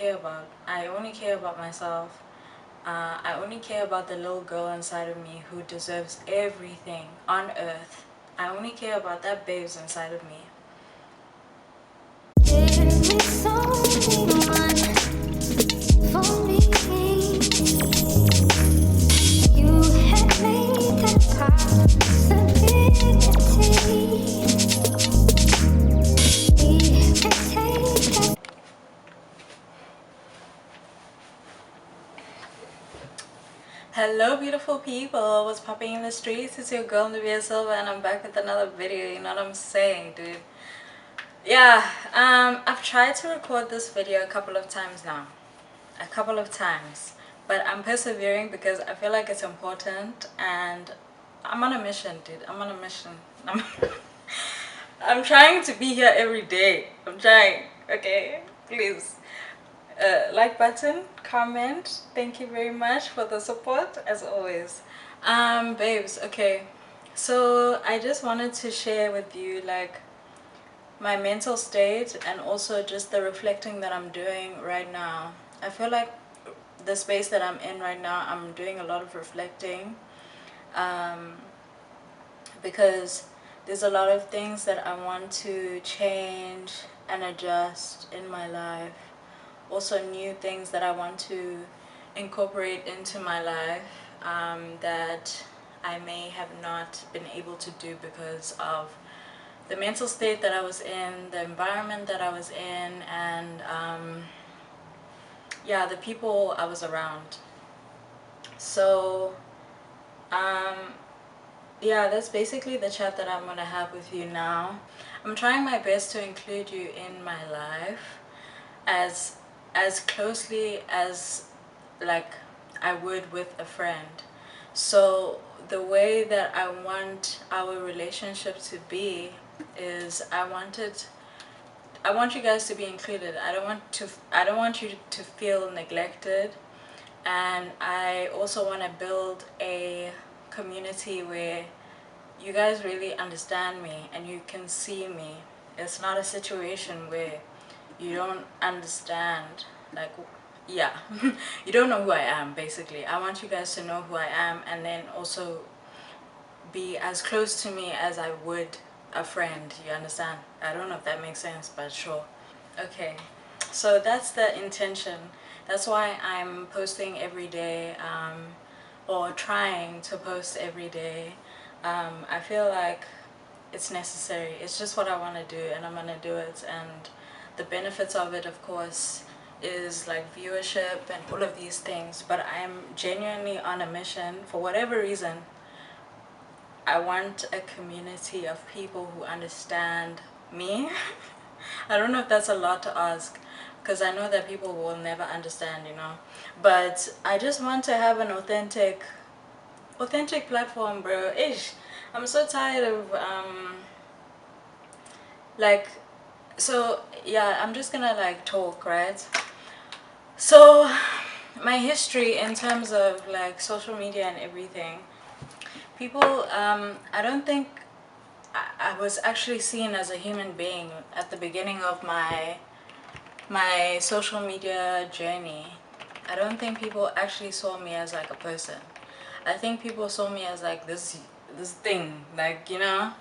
care about. I only care about myself. I only care about the little girl inside of me who deserves everything on earth. I only care about that babes inside of me. Hello beautiful people, what's popping in the streets? It's your girl Nivea Silva and I'm back with another video. You know what I'm saying, dude? Yeah, I've tried to record this video a couple of times now. But I'm persevering because I feel like it's important and I'm on a mission, dude. I'm on a mission. I'm trying to be here every day. I'm trying, okay? Please. Like button, comment. Thank you very much for the support as always. Babes, okay. So I just wanted to share with you like my mental state and also just the reflecting that I'm doing right now. I feel like the space that I'm in right now, I'm doing a lot of reflecting because there's a lot of things that I want to change and adjust in my life. Also new things that I want to incorporate into my life that I may have not been able to do because of the mental state that I was in, the environment that I was in, and yeah, the people I was around. So yeah, that's basically the chat that I'm gonna have with you now. I'm trying my best to include you in my life as closely as like I would with a friend. So the way that I want our relationship to be is I want you guys to be included. I don't want you to feel neglected, and I also want to build a community where you guys really understand me and you can see me. It's not a situation where you don't understand, like, yeah. You don't know who I am. Basically I want you guys to know who I am and then also be as close to me as I would a friend. You understand? I don't know if that makes sense, but sure. Okay, so that's the intention. That's why I'm posting every day, or trying to post every day. I feel like it's necessary. It's just what I want to do and I'm gonna do it, and the benefits of it, of course, is like viewership and all of these things. But I'm genuinely on a mission. For whatever reason, I want a community of people who understand me. I don't know if that's a lot to ask because I know that people will never understand, you know. But I just want to have an authentic platform, bro. Ish. I'm so tired of like, so yeah, I'm just gonna like talk, right? So my history in terms of like social media and everything, people, I don't think I was actually seen as a human being at the beginning of my social media journey. I don't think people actually saw me as like a person. I think people saw me as like this thing, like, you know,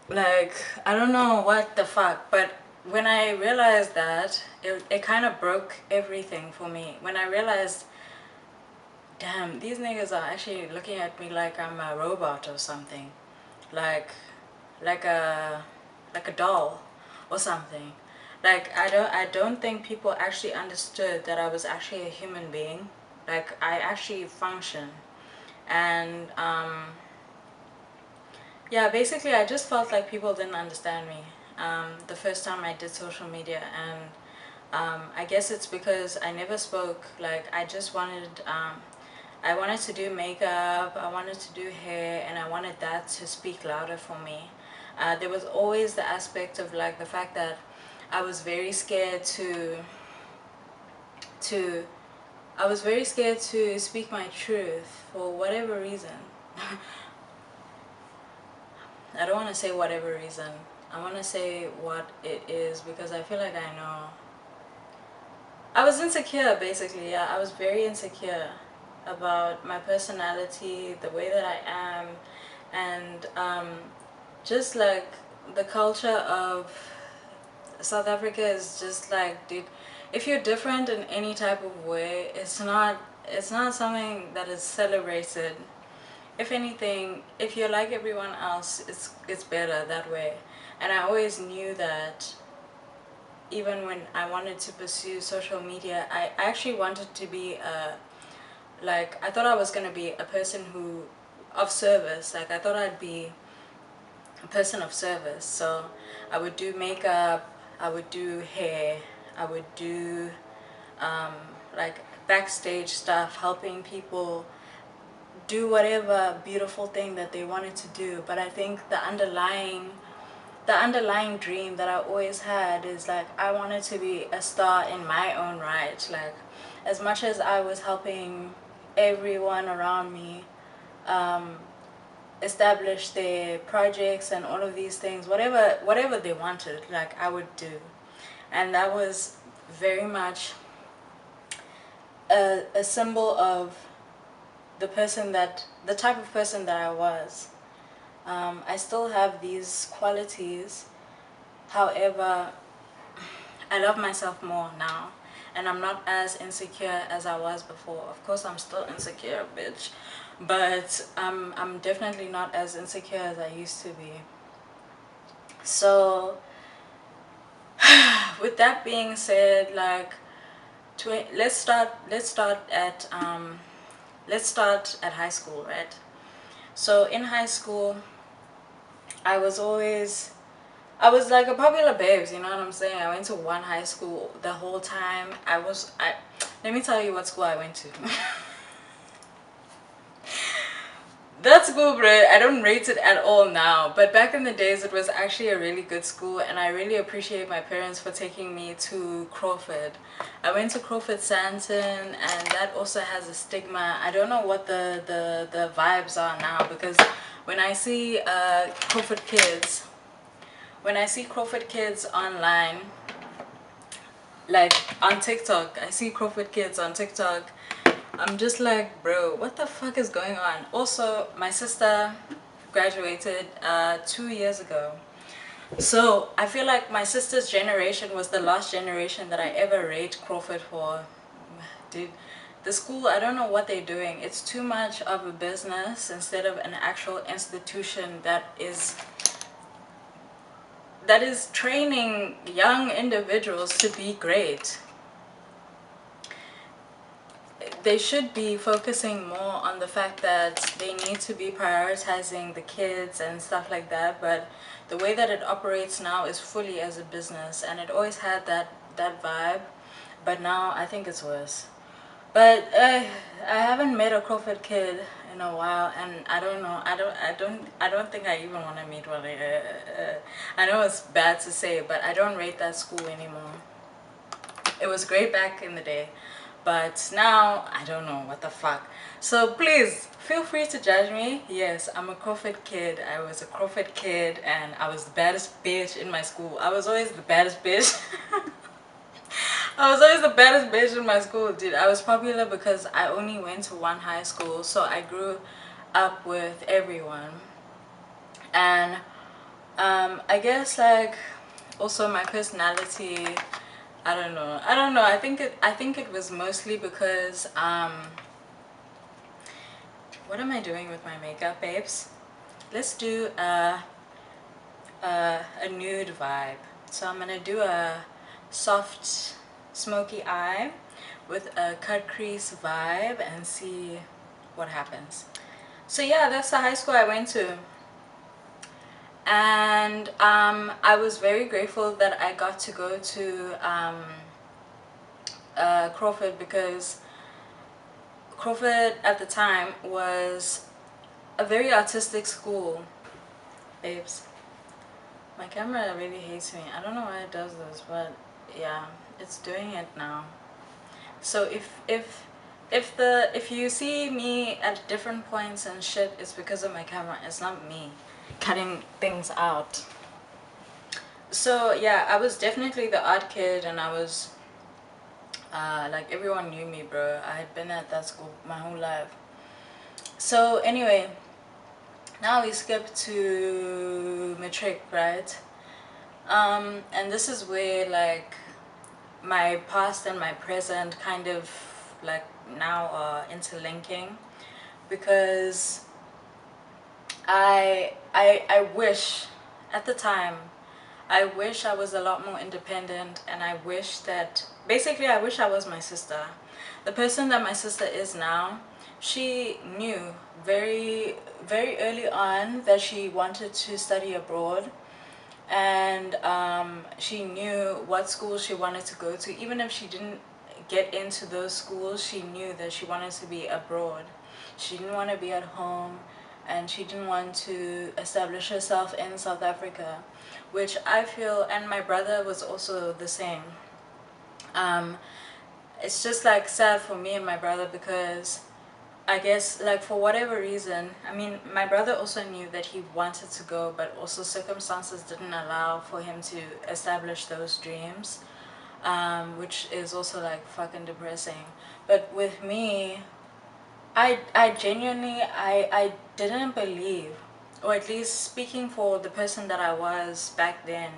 like, I don't know what the fuck. But when I realized that, it kind of broke everything for me. When I realized, damn, these niggas are actually looking at me like I'm a robot or something, like like a doll or something. Like, I don't think people actually understood that I was actually a human being. Like, I actually function. And yeah, basically I just felt like people didn't understand me the first time I did social media. And I guess it's because I never spoke. Like, I just wanted I wanted to do makeup, I wanted to do hair, and I wanted that to speak louder for me. There was always the aspect of like the fact that I was very scared to I was very scared to speak my truth for whatever reason. I don't want to say whatever reason. I want to say what it is because I feel like I know. I was insecure basically. Yeah, I was very insecure about my personality, the way that I am, and just like the culture of South Africa is just like, dude, if you're different in any type of way, it's not something that is celebrated. If anything, if you're like everyone else, it's better that way. And I always knew that. Even when I wanted to pursue social media, I actually wanted to be like, I thought I was going to be a person who of service. Like, I thought I'd be a person of service. So I would do makeup, I would do hair, I would do um, like backstage stuff, helping people do whatever beautiful thing that they wanted to do. But I think the underlying dream that I always had is like, I wanted to be a star in my own right. Like, as much as I was helping everyone around me um, establish their projects and all of these things, whatever they wanted, like, I would do. And that was very much a symbol of the type of person that I was. I still have these qualities. However, I love myself more now, and I'm not as insecure as I was before. Of course, I'm still insecure, bitch, but I'm definitely not as insecure as I used to be. So, with that being said, like, let's start at high school, right? So in high school, I was always I was like a popular babes, you know what I'm saying? I went to one high school the whole time. Let me tell you what school I went to. That school, bro, I don't rate it at all now. But back in the days, it was actually a really good school, and I really appreciate my parents for taking me to Crawford. I went to Crawford Santon, and that also has a stigma. I don't know what the vibes are now, because when I see Crawford kids, online, like on TikTok, I see Crawford kids on TikTok, I'm just like, bro, what the fuck is going on? Also, my sister graduated 2 years ago. So I feel like my sister's generation was the last generation that I ever rate Crawford for. Dude, the school, I don't know what they're doing. It's too much of a business instead of an actual institution that is training young individuals to be great. They should be focusing more on the fact that they need to be prioritizing the kids and stuff like that, but the way that it operates now is fully as a business, and it always had that vibe, but now I think it's worse. But I haven't met a Crawford kid in a while, and I don't know. I don't think I even want to meet one. I know it's bad to say, but I don't rate that school anymore. It was great back in the day, but now I don't know what the fuck. So please feel free to judge me. Yes, I'm a Crawford kid. I was a Crawford kid, and I was the baddest bitch in my school. I was always the baddest bitch. I was always the baddest bitch in my school, dude. I was popular because I only went to one high school, so I grew up with everyone. And I guess, like, also my personality, I don't know. I think it was mostly because what am I doing with my makeup, babes? Let's do a nude vibe. So I'm gonna do a soft smoky eye with a cut crease vibe and see what happens. So yeah, that's the high school I went to. And I was very grateful that I got to go to Crawford, because Crawford at the time was a very artistic school. Babes, my camera really hates me. I don't know why it does this, but yeah, it's doing it now. So if you see me at different points and shit, it's because of my camera. It's not me cutting things out. So yeah, I was definitely the odd kid, and I was Like everyone knew me, bro. I had been at that school my whole life. So anyway, now we skip to matric, right? And this is where like my past and my present kind of like now are interlinking, because I wish at the time, I wish I was a lot more independent, and I wish that basically I wish I was my sister. The person that my sister is now, she knew very early on that she wanted to study abroad, and she knew what school she wanted to go to. Even if she didn't get into those schools, she knew that she wanted to be abroad. She didn't want to be at home, and she didn't want to establish herself in South Africa, which I feel, and my brother was also the same. um, it's just like sad for me and my brother, because I guess like for whatever reason, I mean, my brother also knew that he wanted to go, but also circumstances didn't allow for him to establish those dreams, which is also like fucking depressing. But with me, I genuinely, I didn't believe, or at least speaking for the person that I was back then,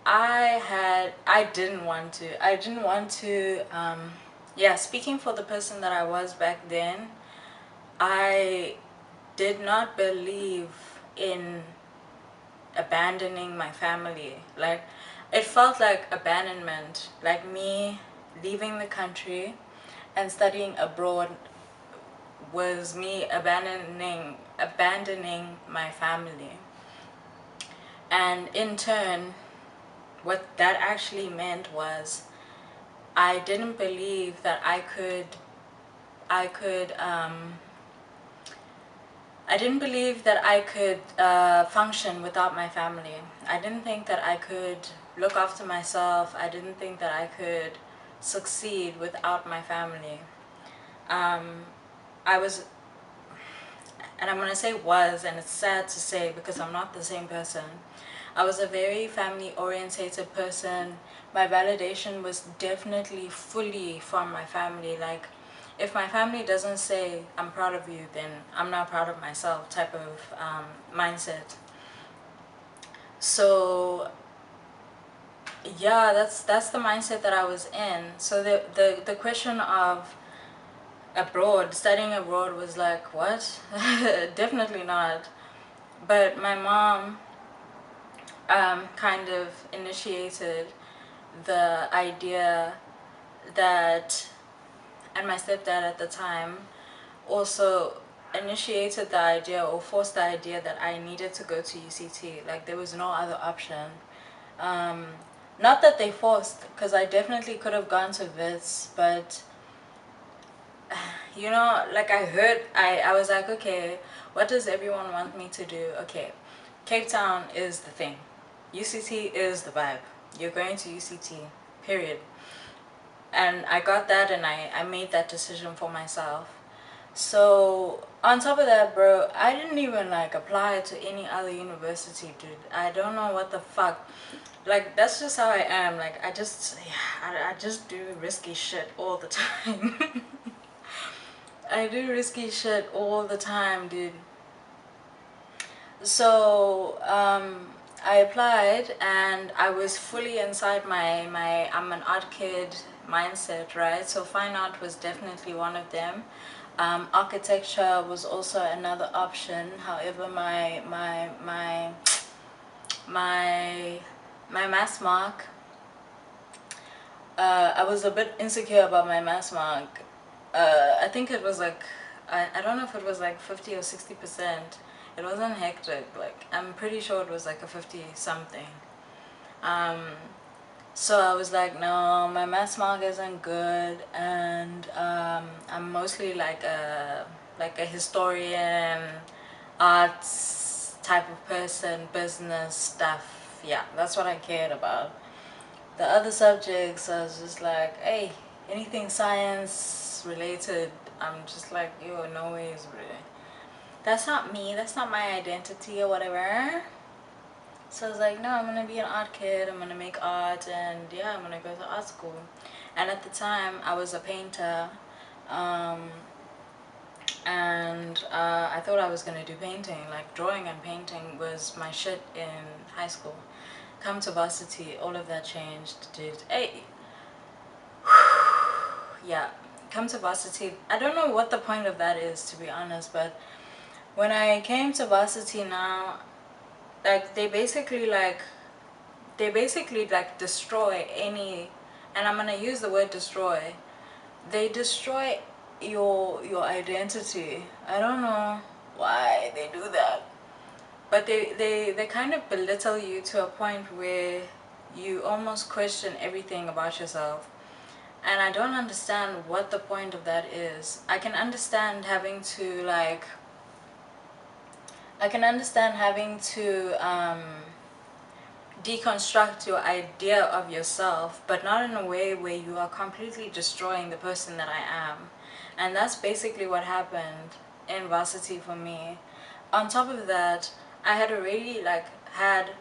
I didn't want to, yeah, speaking for the person that I was back then, I did not believe in abandoning my family. Like, it felt like abandonment, like me leaving the country and studying abroad was me abandoning my family. And in turn, what that actually meant was I didn't believe that I could I didn't believe that I could function without my family. I didn't think that I could look after myself. I didn't think that I could succeed without my family. Um, I was, and I'm going to say was, and it's sad to say because I'm not the same person. I was a very family orientated person. My validation was definitely fully from my family. Like, if my family doesn't say I'm proud of you, then I'm not proud of myself type of mindset. So yeah, that's the mindset that I was in. So the question of abroad, studying abroad was like, what? Definitely not. But my mom kind of initiated the idea that, and my stepdad at the time also initiated the idea or forced the idea that I needed to go to UCT. Like, there was no other option. Um, Not that they forced, because I definitely could have gone to Wits, but you know, like I was like, okay, what does everyone want me to do? Okay, Cape Town is the thing. UCT is the vibe. You're going to UCT, period. And I got that, and I made that decision for myself. So on top of that, bro, I didn't even like apply to any other university, dude. I don't know what the fuck. Like, that's just how I am. Like, I just do risky shit all the time. I do risky shit all the time, dude. So I applied, and I was fully inside my I'm an art kid mindset, right? So fine art was definitely one of them. Architecture was also another option. However, my my mass mark, I was a bit insecure about my mass mark. I think it was like, I don't know if it was like 50 or 60%. It wasn't hectic. Like, I'm pretty sure it was like a 50 something. Um, so I was like, no, my math mark isn't good, and I'm mostly like a historian, arts type of person, business stuff. Yeah, that's what I cared about. The other subjects, I was just like, hey, anything science related, I'm just like, yo, no ways, bro. That's not me. That's not my identity or whatever. So I was like, no, I'm gonna be an art kid, I'm gonna make art, and yeah, I'm gonna go to art school. And at the time I was a painter, um, and I thought I was gonna do painting. Like drawing and painting was my shit in high school. Come to varsity, all of that changed, dude. Hey, yeah, come to varsity. I don't know what the point of that is, to be honest, but when I came to varsity now, like they basically like destroy any, and I'm gonna use the word destroy. They destroy your identity. I don't know why they do that, but they kind of belittle you to a point where you almost question everything about yourself. And I don't understand what the point of that is. I can understand having to deconstruct your idea of yourself, but not in a way where you are completely destroying the person that I am. And that's basically what happened in varsity for me. On top of that, I had already had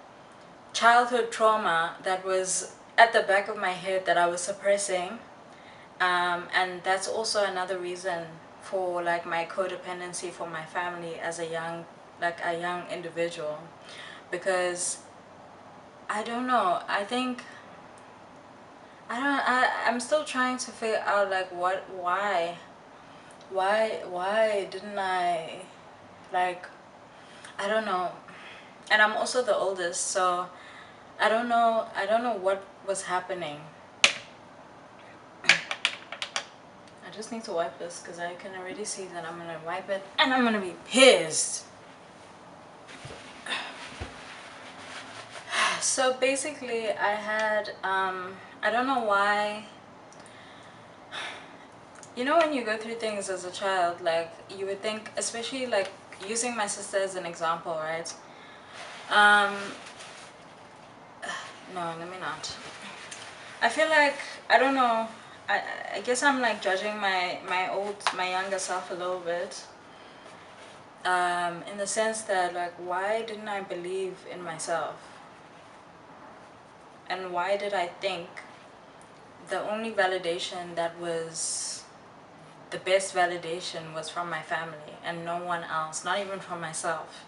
childhood trauma that was at the back of my head that I was suppressing. And that's also another reason for like my codependency for my family as a young individual, because I don't know. I think I'm still trying to figure out like why didn't I, like, I don't know. And I'm also the oldest, so I don't know what was happening. I just need to wipe this because I can already see that I'm gonna wipe it and I'm gonna be pissed. So basically I had I don't know why, you know, when you go through things as a child, like you would think, especially like using my sister as an example, right? um no, let me not. I feel like, I don't know, I guess I'm like judging my younger self a little bit, in the sense that like, why didn't I believe in myself? And why did I think the only validation that was the best validation was from my family and no one else, not even from myself?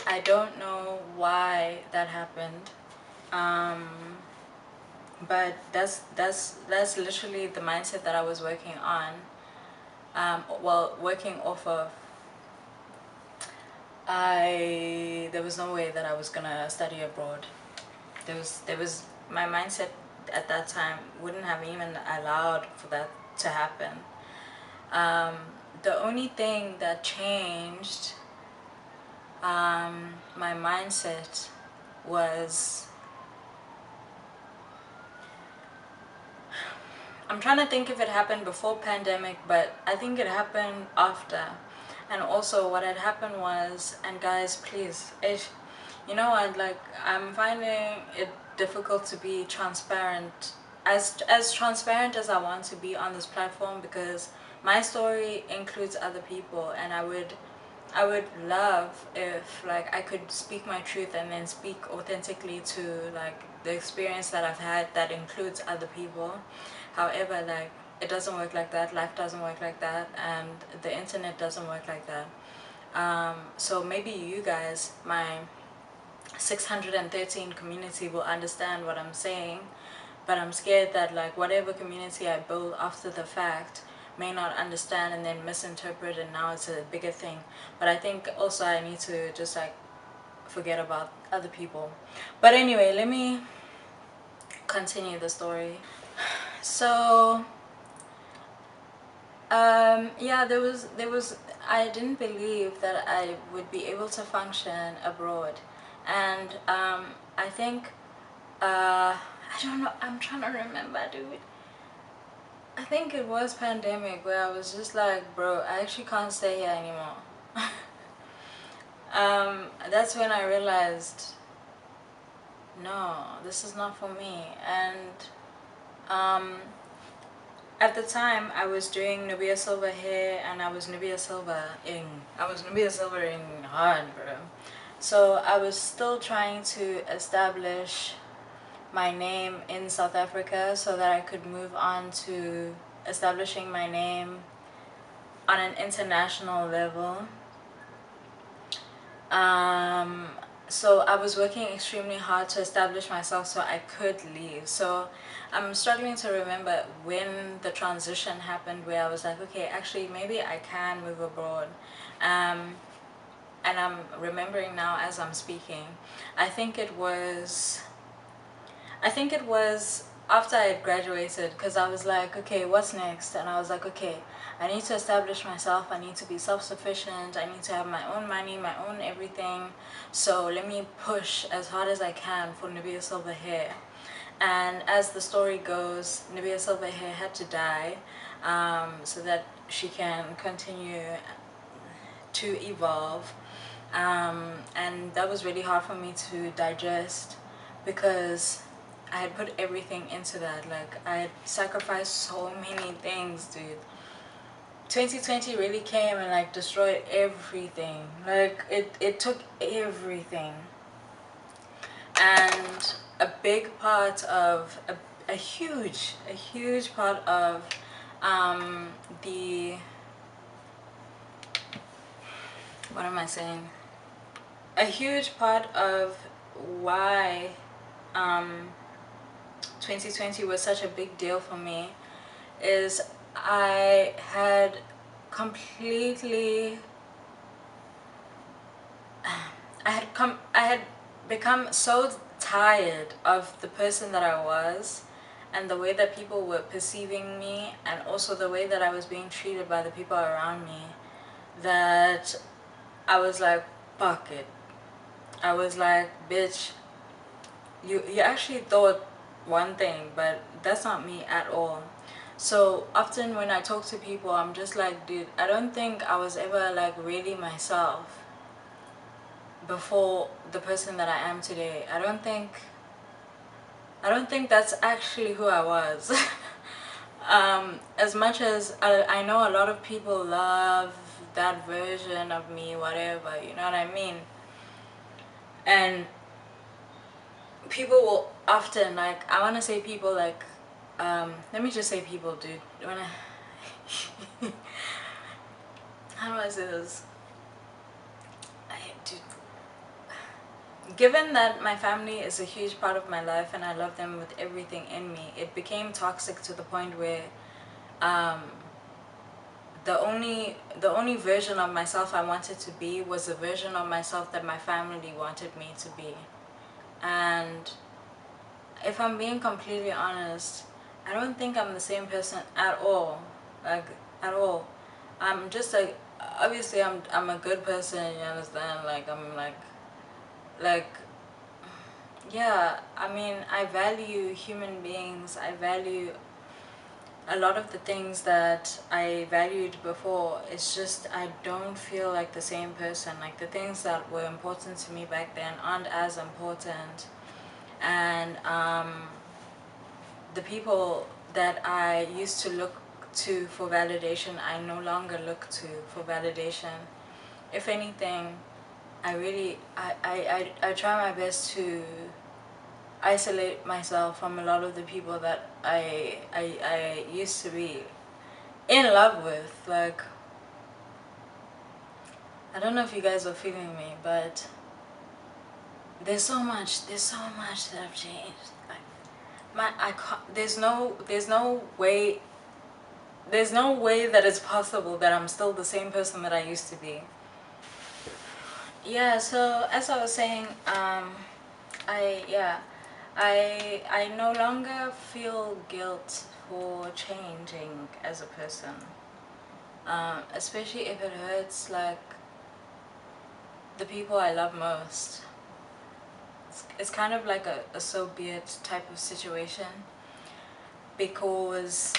I don't know why that happened, um, but that's literally the mindset that I was working on, well, working off of. There was no way that I was gonna study abroad. There was my mindset at that time wouldn't have even allowed for that to happen. Um, the only thing that changed my mindset was, I'm trying to think if it happened before pandemic, but I think it happened after. And also what had happened was, and guys, please, you know, I'm finding it difficult to be transparent, as transparent as I want to be on this platform, because my story includes other people, and I would love if like I could speak my truth and then speak authentically to like the experience that I've had that includes other people. However, like, it doesn't work like that. Life doesn't work like that, and the internet doesn't work like that. So maybe you guys, my 613 community, will understand what I'm saying, but I'm scared that like whatever community I build after the fact may not understand and then misinterpret, and now it's a bigger thing. But I think also I need to just like forget about other people. But anyway, let me continue the story. So yeah, I didn't believe that I would be able to function abroad. And I think I don't know, I'm trying to remember, dude. I think it was pandemic where I was just like, bro, I actually can't stay here anymore. That's when I realized, no, this is not for me. And um, at the time I was doing Nubia Silver hair, and I was Nubia Silver in hard, bro. So I was still trying to establish my name in South Africa so that I could move on to establishing my name on an international level. Um, so I was working extremely hard to establish myself so I could leave. So I'm struggling to remember when the transition happened where I was like, okay, actually maybe I can move abroad. Um, and I'm remembering now as I'm speaking. I think it was after I had graduated, because I was like, okay, what's next? And I was like, okay, I need to establish myself. I need to be self-sufficient. I need to have my own money, my own everything. So let me push as hard as I can for Nubia Silver Hair. And as the story goes, Nubia Silver Hair had to die so that she can continue to evolve. And that was really hard for me to digest because I had put everything into that. Like, I had sacrificed so many things, dude. 2020 really came and like destroyed everything. Like, it took everything. And a big part of a huge part of the, what am I saying, a huge part of why 2020 was such a big deal for me is I had completely I had become so tired of the person that I was and the way that people were perceiving me, and also the way that I was being treated by the people around me, that I was like, fuck it. I was like, bitch, you actually thought one thing, but that's not me at all. So often when I talk to people, I'm just like, dude, I don't think I was ever like really myself before the person that I am today. I don't think that's actually who I was. As much as I know a lot of people love that version of me, whatever, you know what I mean? And people will often, like, I want to say people, like, let me just say people, dude. When I how do I say this? Dude, given that my family is a huge part of my life and I love them with everything in me, it became toxic to the point where um, the only version of myself I wanted to be was the version of myself that my family wanted me to be. And if I'm being completely honest, I don't think I'm the same person at all. Like, at all. I'm just like, obviously I'm a good person, you understand? Like, I'm like yeah, I mean, I value human beings. I value a lot of the things that I valued before. It's just I don't feel like the same person. Like, the things that were important to me back then aren't as important. And the people that I used to look to for validation, I no longer look to for validation. If anything, I try my best to isolate myself from a lot of the people that I used to be in love with. Like, I don't know if you guys are feeling me, but there's so much that I've changed. Like, I can't, there's no way that it's possible that I'm still the same person that I used to be. Yeah, so as I was saying, I yeah, I no longer feel guilt for changing as a person, especially if it hurts like the people I love most. It's kind of like a so be it type of situation, because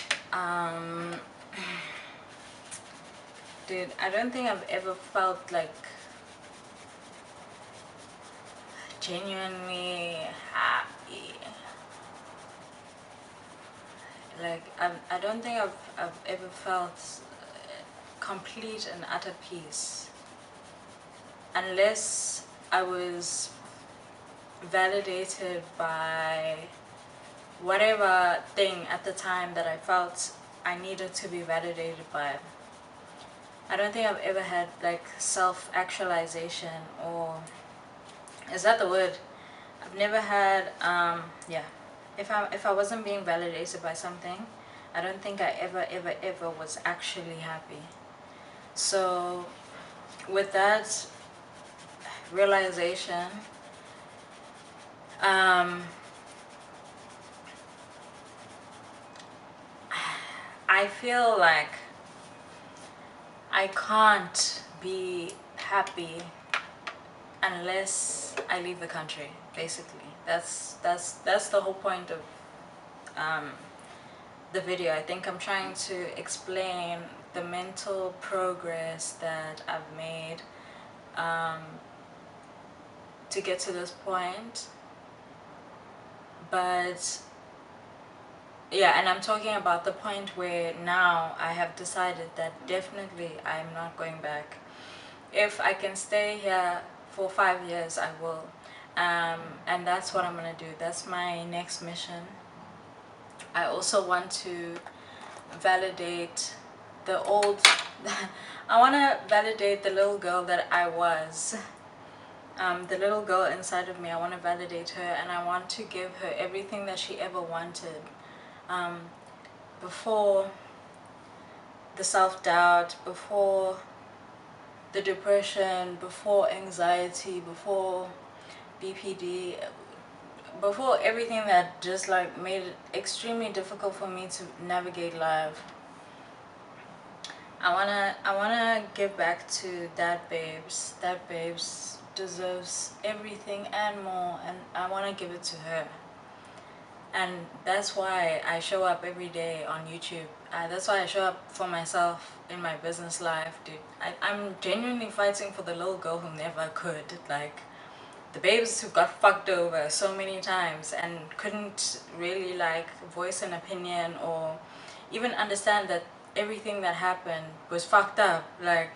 dude, I don't think I've ever felt like genuinely happy. Like, I don't think I've ever felt complete and utter peace, unless I was validated by whatever thing at the time that I felt I needed to be validated by. I don't think I've ever had like self-actualization, or is that the word? I've never had yeah. If I wasn't being validated by something, I don't think I ever was actually happy. So with that realization, I feel like I can't be happy unless I leave the country. Basically, that's the whole point of um, the video. I think I'm trying to explain the mental progress that I've made um, to get to this point. But yeah, and I'm talking about the point where now I have decided that definitely I'm not going back. If I can stay here for 5 years, I will. And that's what I'm gonna do. That's my next mission. I also want to validate the old I want to validate the little girl that I was, the little girl inside of me. I want to validate her, and I want to give her everything that she ever wanted, before the self-doubt, before the depression, before anxiety, before BPD, before everything that just like made it extremely difficult for me to navigate life. I wanna give back to that babes. That babes deserves everything and more, and I wanna give it to her. And that's why I show up every day on YouTube. That's why I show up for myself in my business life, dude. I'm genuinely fighting for the little girl who never could. Like, the babes who got fucked over so many times and couldn't really like voice an opinion or even understand that everything that happened was fucked up. Like,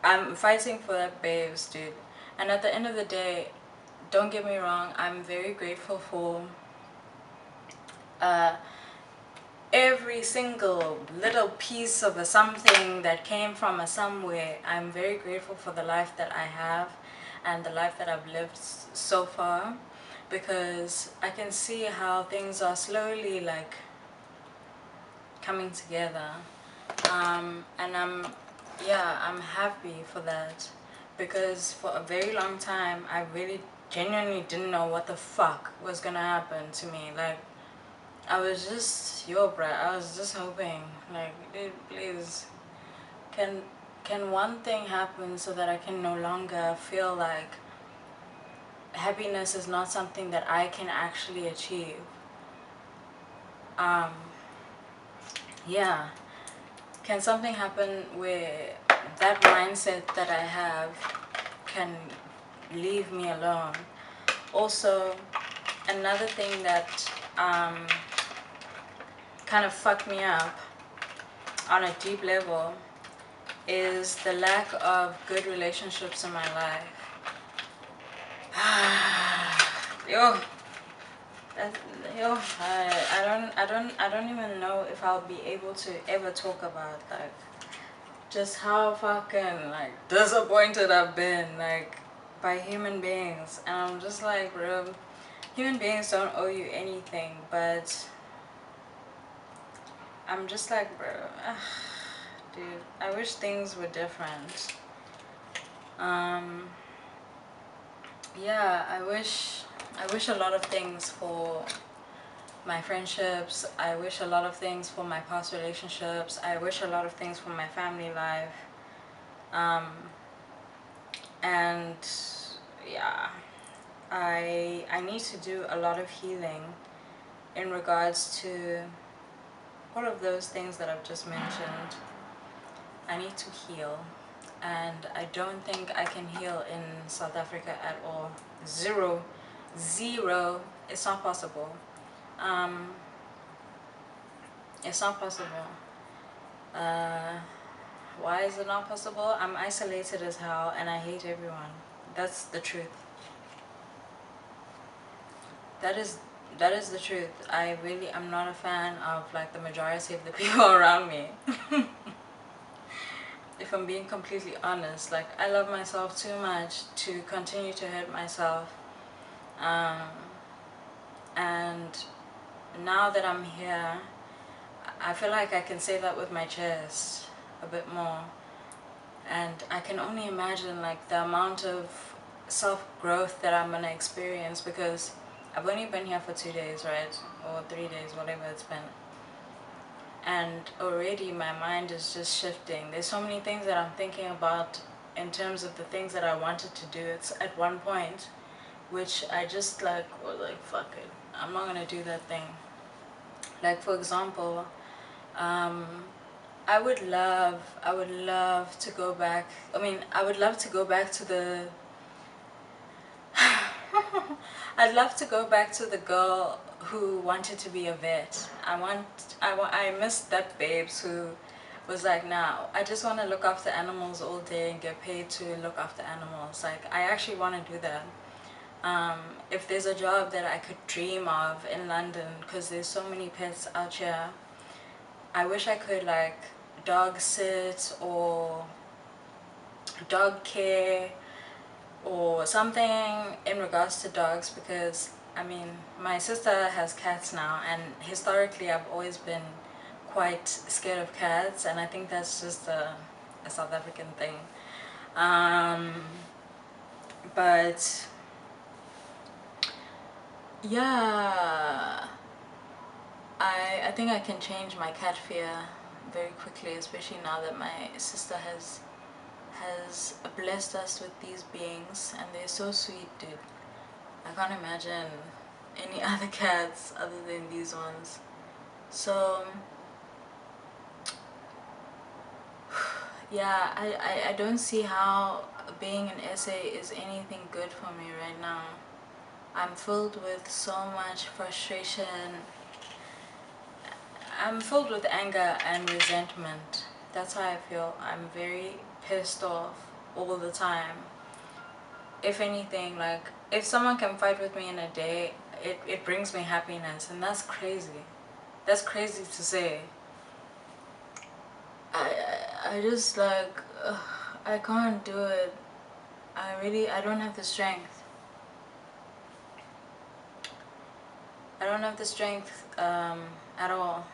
I'm fighting for that babes, dude. And at the end of the day, don't get me wrong, I'm very grateful for uh, every single little piece of a something that came from a somewhere. I'm very grateful for the life that I have and the life that I've lived so far, because I can see how things are slowly like coming together, and I'm happy for that, because for a very long time I really genuinely didn't know what the fuck was gonna happen to me. Like, I was just, bruh, I was just hoping, like, dude, please, can one thing happen so that I can no longer feel like happiness is not something that I can actually achieve. Yeah, can something happen where that mindset that I have can leave me alone? Also, another thing that kind of fucked me up on a deep level is the lack of good relationships in my life. Yo, that, yo, I don't even know if I'll be able to ever talk about like just how fucking like disappointed I've been like by human beings, and I'm just like, bro, human beings don't owe you anything, but I'm just like, bro, dude, I wish things were different. Yeah, I wish a lot of things for my friendships. I wish a lot of things for my past relationships. I wish a lot of things for my family life. And yeah, I need to do a lot of healing in regards to all of those things that I've just mentioned. I need to heal, and I don't think I can heal in South Africa at all. Zero. It's not possible. It's not possible. Why is it not possible? I'm isolated as hell and I hate everyone. That's the truth. That is the truth. I'm not a fan of like the majority of the people around me. If I'm being completely honest, like I love myself too much to continue to hurt myself. Um, and now that I'm here, I feel like I can say that with my chest a bit more. And I can only imagine like the amount of self-growth that I'm gonna experience, because I've only been here for 2 days, right? Or 3 days, whatever it's been. And already my mind is just shifting. There's so many things that I'm thinking about in terms of the things that I wanted to do. It's at one point, which I just like, was like, fuck it, I'm not gonna do that thing. Like for example, um, I would love to go back. I mean, I would love to go back to the. I'd love to go back to the girl who wanted to be a vet. I miss that babes who was like, nah, I just want to look after animals all day and get paid to look after animals. Like, I actually want to do that. If there's a job that I could dream of in London, because there's so many pets out here, I wish I could like dog sit or dog care or something in regards to dogs, because I mean my sister has cats now, and historically I've always been quite scared of cats, and I think that's just a South African thing. Um, but yeah, I think I can change my cat fear very quickly, especially now that my sister has blessed us with these beings, and they're so sweet, dude. I can't imagine any other cats other than these ones. So yeah, I don't see how being an essay is anything good for me right now. I'm filled with so much frustration. I'm filled with anger and resentment. That's how I feel. I'm very pissed off all the time. If anything, like if someone can fight with me in a day, it brings me happiness, and that's crazy. That's crazy to say. I just like, I can't do it. I don't have the strength. I don't have the strength at all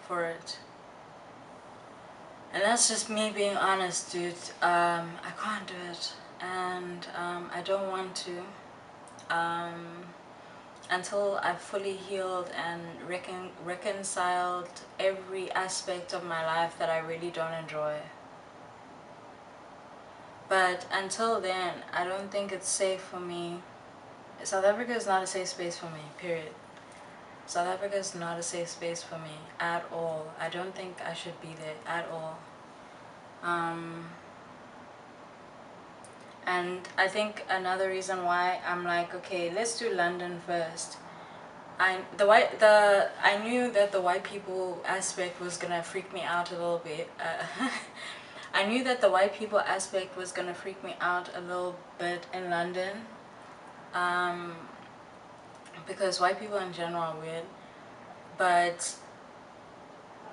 for it. And that's just me being honest, dude. I can't do it. And I don't want to. Until I've fully healed and reconciled every aspect of my life that I really don't enjoy. But until then, I don't think it's safe for me. South Africa is not a safe space for me, period. South Africa is not a safe space for me at all. I don't think I should be there at all. And I think another reason why I'm like, okay, let's do London first. I knew that the white people aspect was gonna freak me out a little bit. I knew that the white people aspect was gonna freak me out a little bit in London, um, because white people in general are weird. But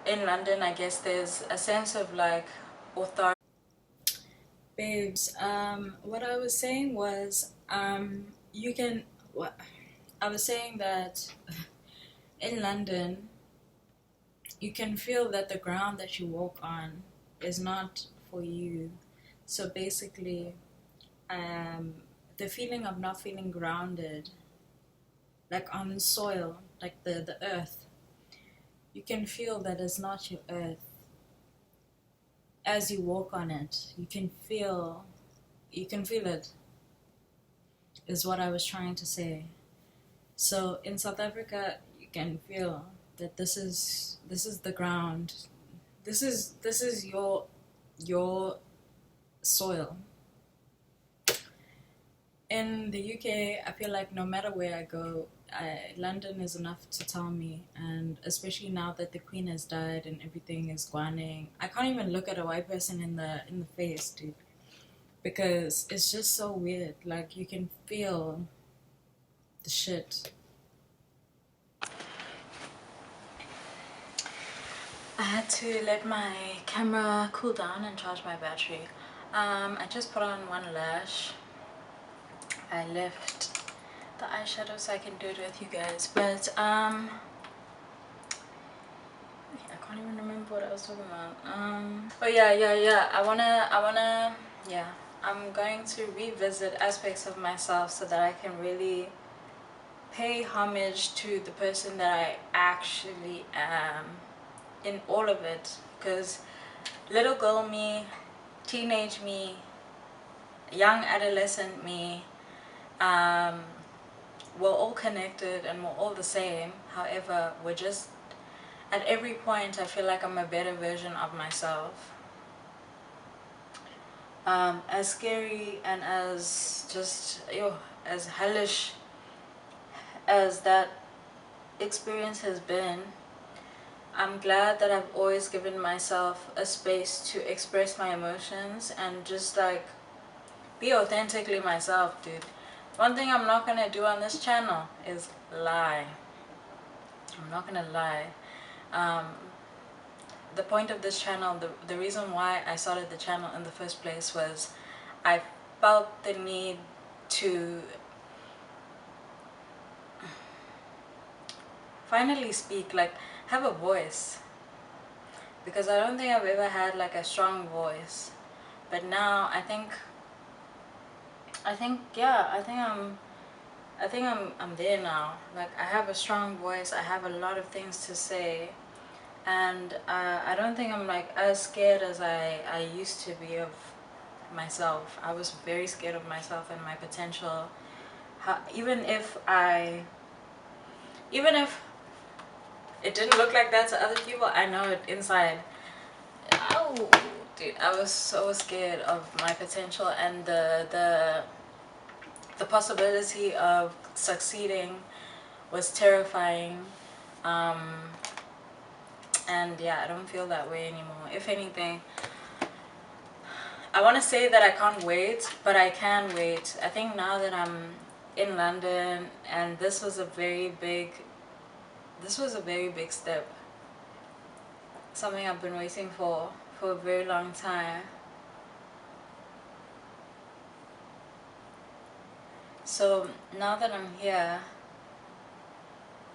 in London, I guess there's a sense of like authority. Babes, what I was saying was, you can. What I was saying that in London, you can feel that the ground that you walk on is not for you. So basically, the feeling of not feeling grounded, like on soil, like the earth, you can feel that it's not your earth. As you walk on it, you can feel it, is what I was trying to say. So in South Africa, you can feel that this is the ground. This is your soil. In the UK, I feel like no matter where I go, London is enough to tell me, and especially now that the Queen has died and everything is guaning, I can't even look at a white person in the face, dude. because it's just so weird. Like, you can feel the shit. I had to let my camera cool down and charge my battery. I just put on one lash. I left the eyeshadow so I can do it with you guys, but I can't even remember what I was talking about. Oh yeah, yeah, I'm going to revisit aspects of myself so that I can really pay homage to the person that I actually am in all of it, because little girl me, teenage me, young adolescent me, we're all connected and we're all the same. However, we're just, at every point I feel like I'm a better version of myself. As scary and as just as hellish as that experience has been, I'm glad that I've always given myself a space to express my emotions and just like be authentically myself, dude. One thing I'm not gonna do on this channel is lie. I'm not gonna lie. The point of this channel, the reason why I started the channel in the first place was I felt the need to finally speak, like have a voice, because I don't think I've ever had like a strong voice. But now I think yeah, I'm there now. Like, I have a strong voice, I have a lot of things to say, and I don't think I'm like as scared as I used to be of myself. I was very scared of myself and my potential. Even if it didn't look like that to other people, I know it inside. Oh, dude, I was so scared of my potential and the possibility of succeeding was terrifying. And yeah, I don't feel that way anymore. If anything, I want to say that I can't wait, but I can wait. I think now that I'm in London, and this was a very big step. Something I've been waiting for a very long time. So now that I'm here,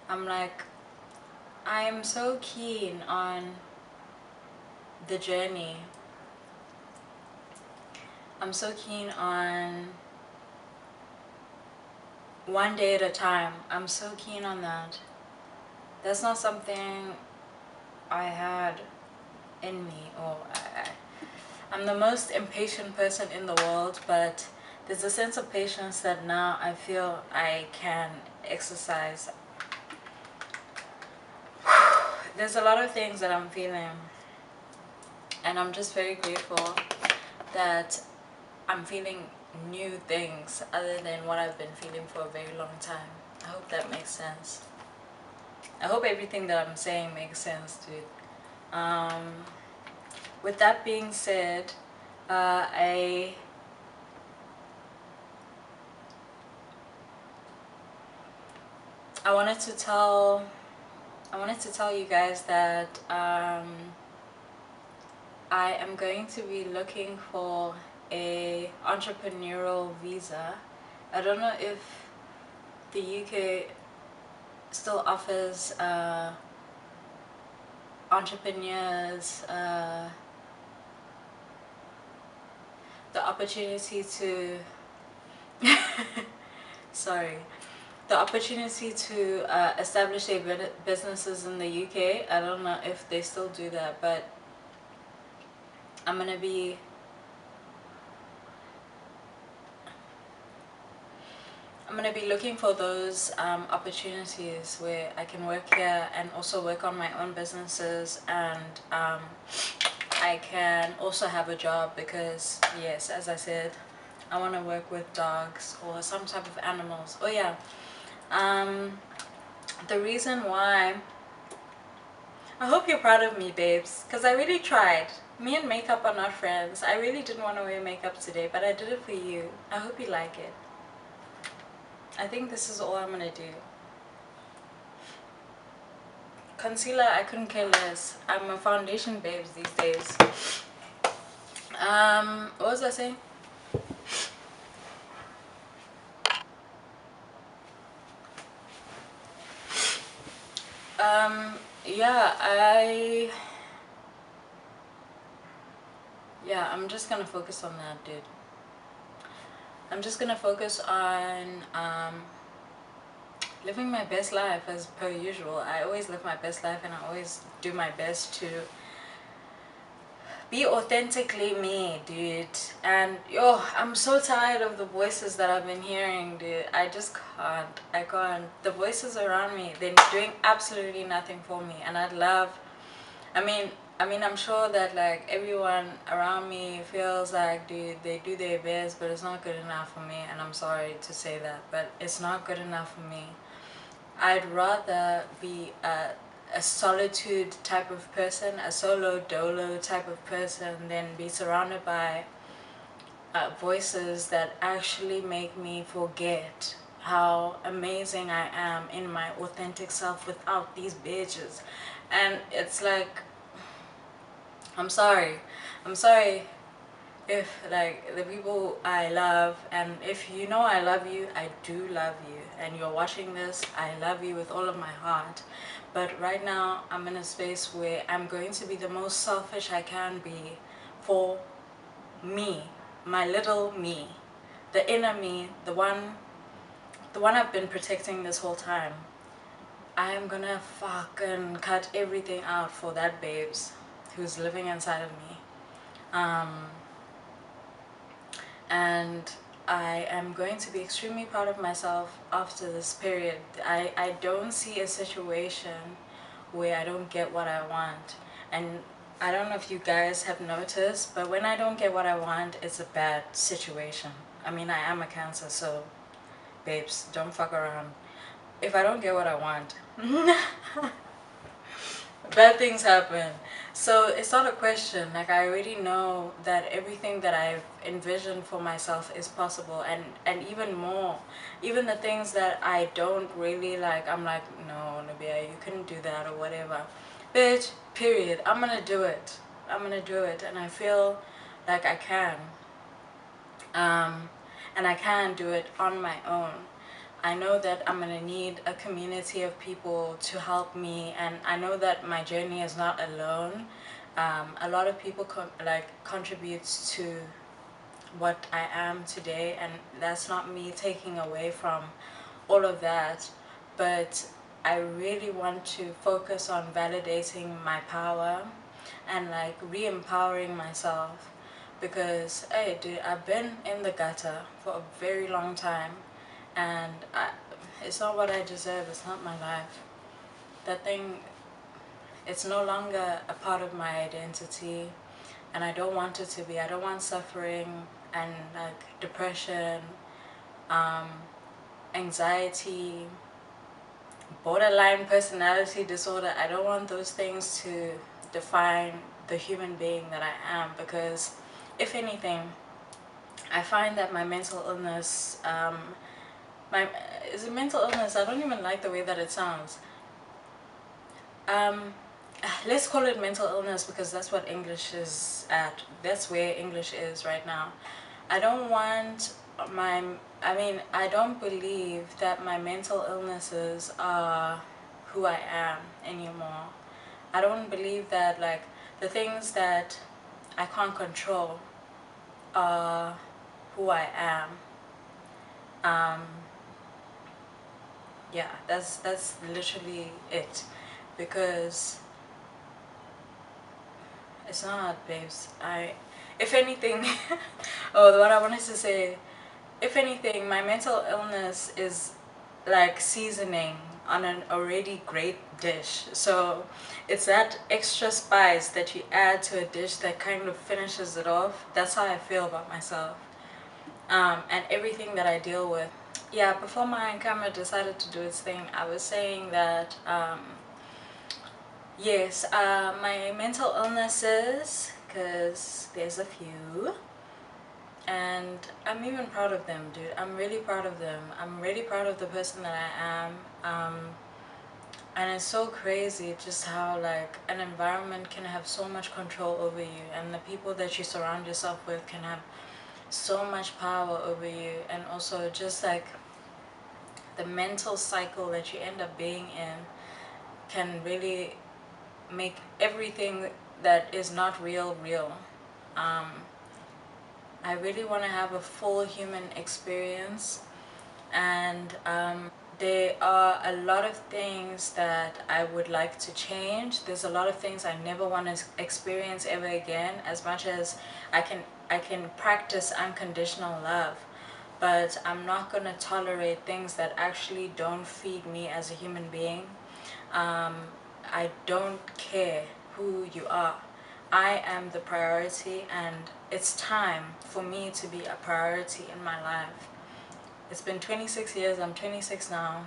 I'm like, I am so keen on the journey. I'm so keen on one day at a time. I'm so keen on that. That's not something I had in me, or I'm the most impatient person in the world, but there's a sense of patience that now I feel I can exercise. There's a lot of things that I'm feeling, and I'm just very grateful that I'm feeling new things other than what I've been feeling for a very long time. I hope that makes sense. I hope everything that I'm saying makes sense, dude. With that being said, I wanted to tell you guys that I am going to be looking for a entrepreneurial visa. I don't know if the UK still offers entrepreneurs the opportunity to sorry, the opportunity to establish their businesses in the UK. I don't know if they still do that, but I'm gonna be looking for those opportunities where I can work here and also work on my own businesses, and I can also have a job, because yes, as I said, I want to work with dogs or some type of animals. Oh yeah, the reason why I hope you're proud of me, babes, because I really tried. Me and makeup are not friends. I really didn't want to wear makeup today, but I did it for you. I hope you like it. I think this is all I'm gonna do. Concealer, I couldn't care less. I'm a foundation babes these days. What was I saying? Um, yeah, I'm just gonna focus on that, dude. I'm just gonna focus on living my best life as per usual. I always live my best life and I always do my best to be authentically me, dude. And yo, I'm so tired of the voices that I've been hearing, dude. I just can't. I can't. The voices around me, they're doing absolutely nothing for me. And I'd love, I mean, I'm sure that like everyone around me feels like, dude, they do their best, but it's not good enough for me. And I'm sorry to say that, but it's not good enough for me. I'd rather be a solitude type of person, a solo dolo type of person, than be surrounded by voices that actually make me forget how amazing I am in my authentic self without these bitches. And it's like, I'm sorry. I'm sorry if like the people I love, and if you know I love you, I do love you, and you're watching this, I love you with all of my heart. But right now I'm in a space where I'm going to be the most selfish I can be for me, my little me, the inner me, the one I've been protecting this whole time. I am gonna fucking cut everything out for that babes who's living inside of me. And I am going to be extremely proud of myself after this period. I don't see a situation where I don't get what I want. And I don't know if you guys have noticed, but when I don't get what I want, it's a bad situation. I mean, I am a Cancer, so babes, don't fuck around. If I don't get what I want, bad things happen. So it's not a question. Like, I already know that everything that I've envisioned for myself is possible, and even more. Even the things that I don't really like, I'm like, no, Nabia, you couldn't do that or whatever. Bitch, period. I'm gonna do it. I'm gonna do it, and I feel like I can. And I can do it on my own. I know that I'm gonna need a community of people to help me, and I know that my journey is not alone. A lot of people contributes to what I am today, and that's not me taking away from all of that, but I really want to focus on validating my power and like re-empowering myself, because hey dude, I've been in the gutter for a very long time, and it's not what I deserve. It's not my life. That thing, it's no longer a part of my identity, and I don't want it to be. I don't want suffering and like depression, um, anxiety, borderline personality disorder. I don't want those things to define the human being that I am, because if anything, I find that my mental illness, my is it mental illness? I don't even like the way that it sounds. Um, let's call it mental illness, because that's what English is at. That's where English is right now. I don't want my, I mean, I don't believe that my mental illnesses are who I am anymore. I don't believe that like the things that I can't control are who I am. Um, yeah, that's literally it, because it's not, babes. If anything, oh, what I wanted to say, if anything, my mental illness is like seasoning on an already great dish. So it's that extra spice that you add to a dish that kind of finishes it off. That's how I feel about myself. And everything that I deal with. Yeah, before my camera decided to do its thing, I was saying that Yes, my mental illnesses, because there's a few, and I'm even proud of them, dude. I'm really proud of them. I'm really proud of the person that I am. And it's so crazy just how like an environment can have so much control over you, and the people that you surround yourself with can have so much power over you, and also just like the mental cycle that you end up being in can really make everything that is not real real. um, I really want to have a full human experience, and there are a lot of things that I would like to change. There's a lot of things I never want to experience ever again. As much as I can practice unconditional love, but I'm not going to tolerate things that actually don't feed me as a human being. um, I don't care who you are. I am the priority, and it's time for me to be a priority in my life. It's been 26 years. I'm 26 now.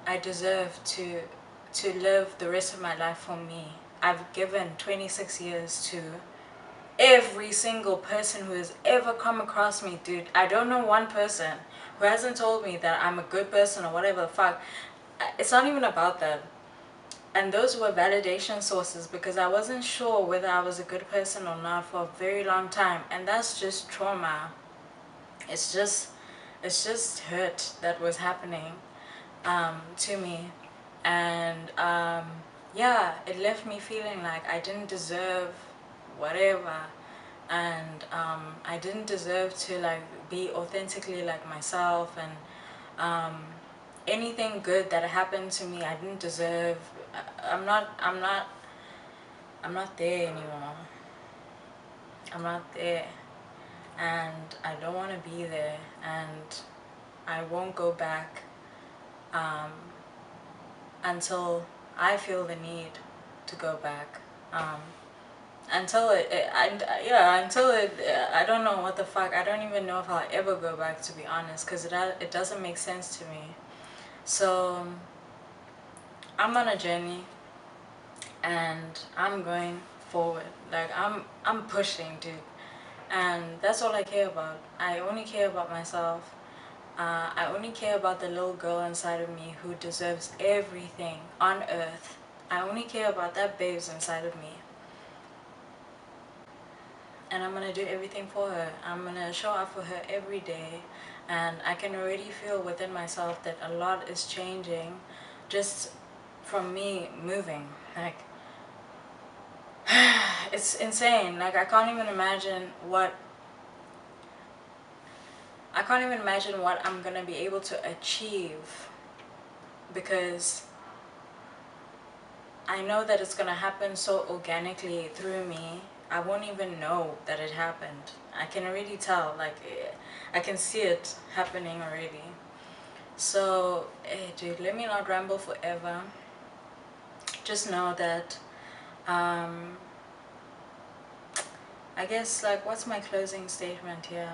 I deserve to live the rest of my life for me. I've given 26 years to every single person who has ever come across me, dude. I don't know one person who hasn't told me that I'm a good person or whatever the fuck. It's not even about that. And those were validation sources, because I wasn't sure whether I was a good person or not for a very long time. And that's just trauma. It's just hurt that was happening to me. And yeah, it left me feeling like I didn't deserve whatever. And I didn't deserve to like be authentically like myself. And anything good that happened to me, I didn't deserve. I'm not there anymore. I'm not there, and I don't want to be there, and I won't go back um, until I feel the need to go back. Um, until until I don't know what the fuck. I don't even know if I'll ever go back, to be honest, because it doesn't make sense to me. So I'm on a journey, and I'm going forward. Like I'm pushing, dude. And that's all I care about. I only care about myself. I only care about the little girl inside of me who deserves everything on earth. I only care about that babes inside of me. And I'm gonna do everything for her. I'm gonna show up for her every day. And I can already feel within myself that a lot is changing just from me moving. Like, it's insane. Like, I can't even imagine what I'm gonna be able to achieve, because I know that it's gonna happen so organically through me. I won't even know that it happened. I can already tell, like, I can see it happening already. So, hey, dude, let me not ramble forever. Just know that, I guess, like, what's my closing statement here?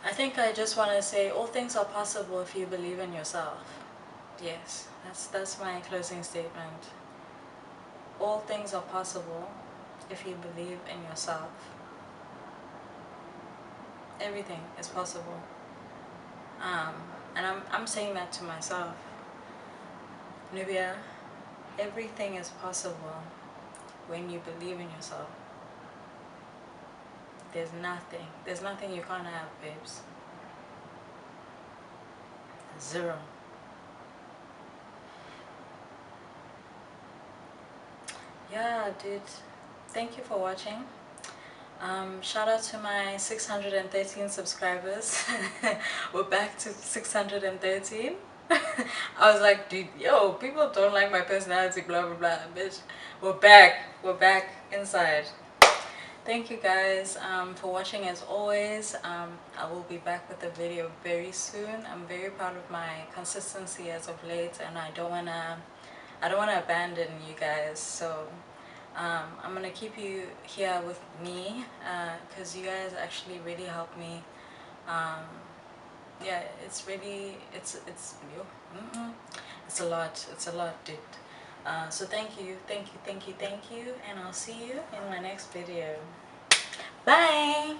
I think I just want to say all things are possible if you believe in yourself. Yes, that's my closing statement. All things are possible if you believe in yourself. Everything is possible. Um, and I'm saying that to myself. Nubia, everything is possible when you believe in yourself. There's nothing you can't have, babes. Zero. Yeah, dude. Thank you for watching. Shout out to my 613 subscribers. We're back to 613. I was like, dude, yo, people don't like my personality, blah blah blah, bitch. We're back. We're back inside. Thank you guys for watching. As always, I will be back with a video very soon. I'm very proud of my consistency as of late, and I don't wanna abandon you guys. So I'm gonna keep you here with me, because you guys actually really help me. Yeah, it's really, it's you. It's a lot. It's a lot, dude. So thank you, thank you, thank you, thank you, and I'll see you in my next video. Bye.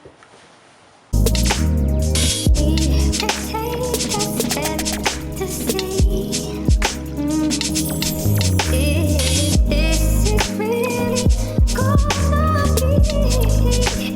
Is it really gonna be